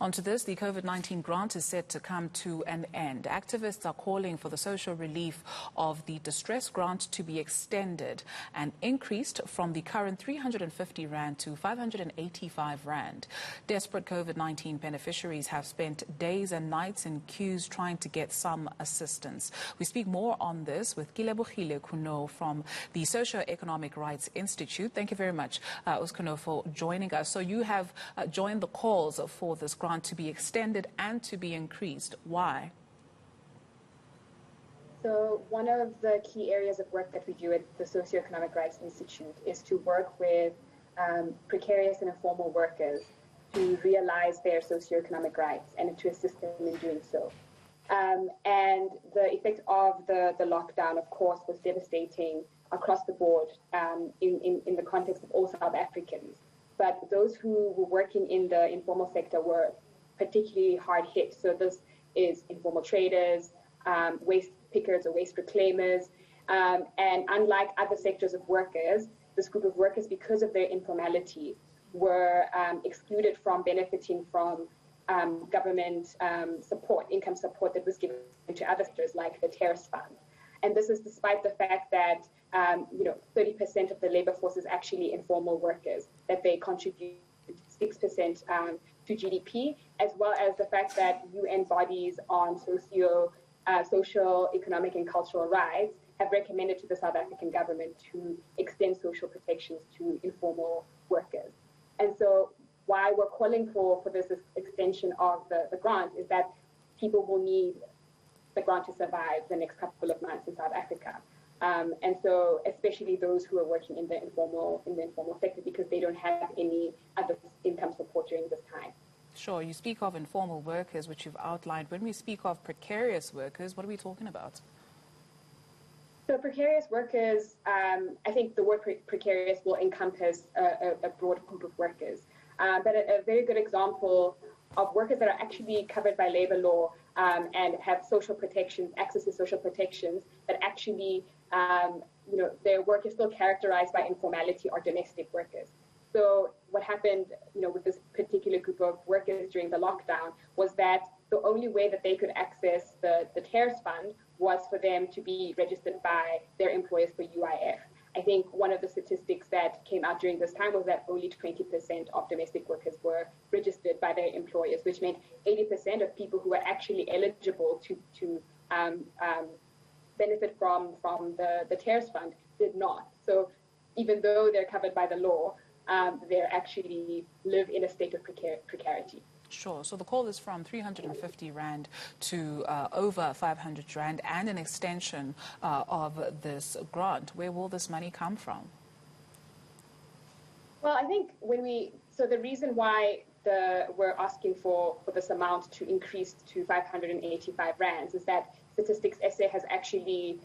Onto this, the COVID-19 grant is set to come to an end. Activists are calling for the social relief of the distress grant to be extended and increased from the current 350 Rand to 585 Rand. Desperate COVID-19 beneficiaries have spent days and nights in queues trying to get some assistance. We speak more on this with Kilebogile Kuno from the Socio-Economic Rights Institute. Thank you very much, Kuno, for joining us. So you have joined the calls for this grant to be extended and to be increased. Why? So one of the key areas of work that we do at the Socio-Economic Rights Institute is to work with precarious and informal workers to realize their socio-economic rights and to assist them in doing so. And the effect of the lockdown, of course, was devastating across the board in the context of all South Africans. But those who were working in the informal sector were particularly hard hit. So this is informal traders, waste pickers or waste reclaimers. And unlike other sectors of workers, this group of workers, because of their informality, were excluded from benefiting from government support, income support that was given to other sectors like the Terrace Fund. And this is despite the fact that 30% of the labor force is actually informal workers, that they contribute 6% to GDP, as well as the fact that UN bodies on social, economic, and cultural rights have recommended to the South African government to extend social protections to informal workers. And so why we're calling for this extension of the grant is that people will need the grant to survive the next couple of months in South Africa. And so especially those who are working in the informal sector, because they don't have any other income support during this time. Sure. You speak of informal workers, which you've outlined. When we speak of precarious workers, what are we talking about? So precarious workers, I think the word precarious will encompass a broad group of workers. But a very good example of workers that are actually covered by labor law and have social protections, access to social protections, but actually, their work is still characterized by informality, are domestic workers. So what happened, with this particular group of workers during the lockdown was that the only way that they could access the Terrace Fund was for them to be registered by their employers for UIF. I think one of the statistics that came out during this time was that only 20% of domestic workers were registered by their employers, which meant 80% of people who were actually eligible to benefit from the Terrace Fund did not. So even though they're covered by the law, they actually live in a state of precarity. Sure. So the call is from 350 Rand to over 500 Rand and an extension of this grant. Where will this money come from? Well, I think so the reason why we're asking for this amount to increase to 585 Rands is that Statistics SA has actually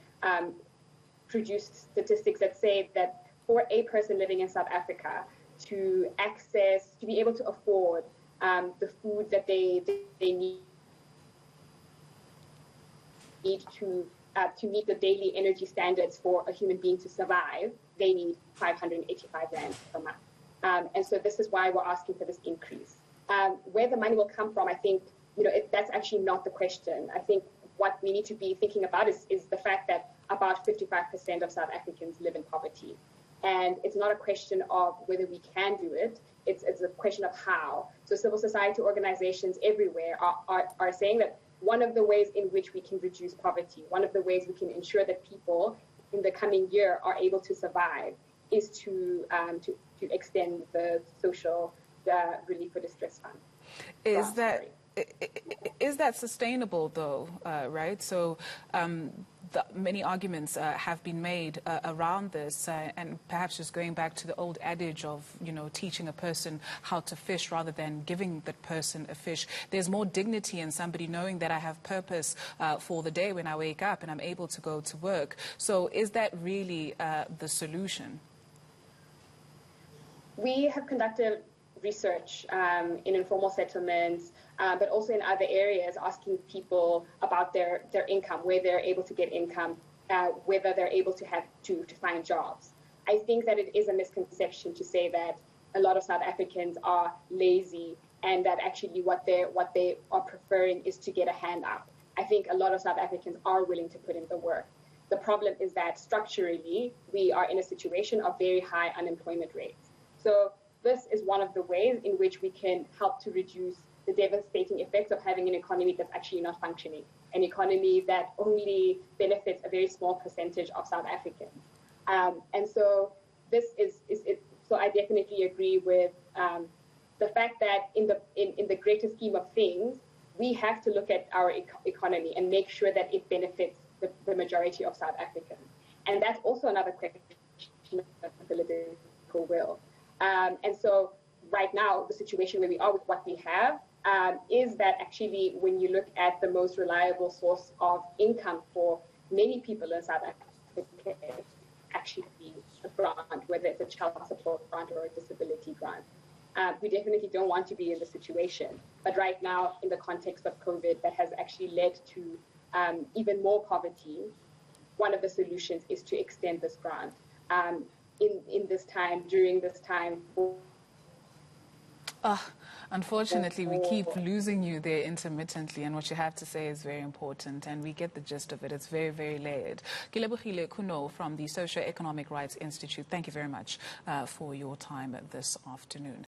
produced statistics that say that for a person living in South Africa to be able to afford the food that they need to meet the daily energy standards for a human being to survive, they need 585 Rand per month. And so this is why we're asking for this increase. Where the money will come from, I think, that's actually not the question. I think what we need to be thinking about is the fact that about 55% of South Africans live in poverty. And it's not a question of whether we can do it, it's a question of how. So civil society organizations everywhere are saying that one of the ways in which we can reduce poverty, one of the ways we can ensure that people in the coming year are able to survive is to extend the social relief for distress fund. Is that sustainable, though, right? So many arguments have been made around this, and perhaps just going back to the old adage of, teaching a person how to fish rather than giving that person a fish. There's more dignity in somebody knowing that I have purpose for the day when I wake up and I'm able to go to work. So is that really the solution? We have conducted research in informal settlements, but also in other areas, asking people about their income, where they're able to get income, whether they're able to find jobs. I think that it is a misconception to say that a lot of South Africans are lazy and that actually what they are preferring is to get a hand up. I think a lot of South Africans are willing to put in the work. The problem is that structurally, we are in a situation of very high unemployment rates. So this is one of the ways in which we can help to reduce the devastating effects of having an economy that's actually not functioning, an economy that only benefits a very small percentage of South Africans. And so this is it. So I definitely agree with the fact that in the greater scheme of things, we have to look at our economy and make sure that it benefits the majority of South Africans. And that's also another question of political will. And so right now, the situation where we are with what we have is that actually when you look at the most reliable source of income for many people in South Africa, it's actually a grant, whether it's a child support grant or a disability grant. We definitely don't want to be in the situation. But right now, in the context of COVID, that has actually led to even more poverty. One of the solutions is to extend this grant in this time, during this time. Unfortunately, we keep losing you there intermittently, and what you have to say is very important, and we get the gist of it. It's very, very layered. Kilebogile Kuno from the Socio-Economic Rights Institute, thank you very much for your time this afternoon.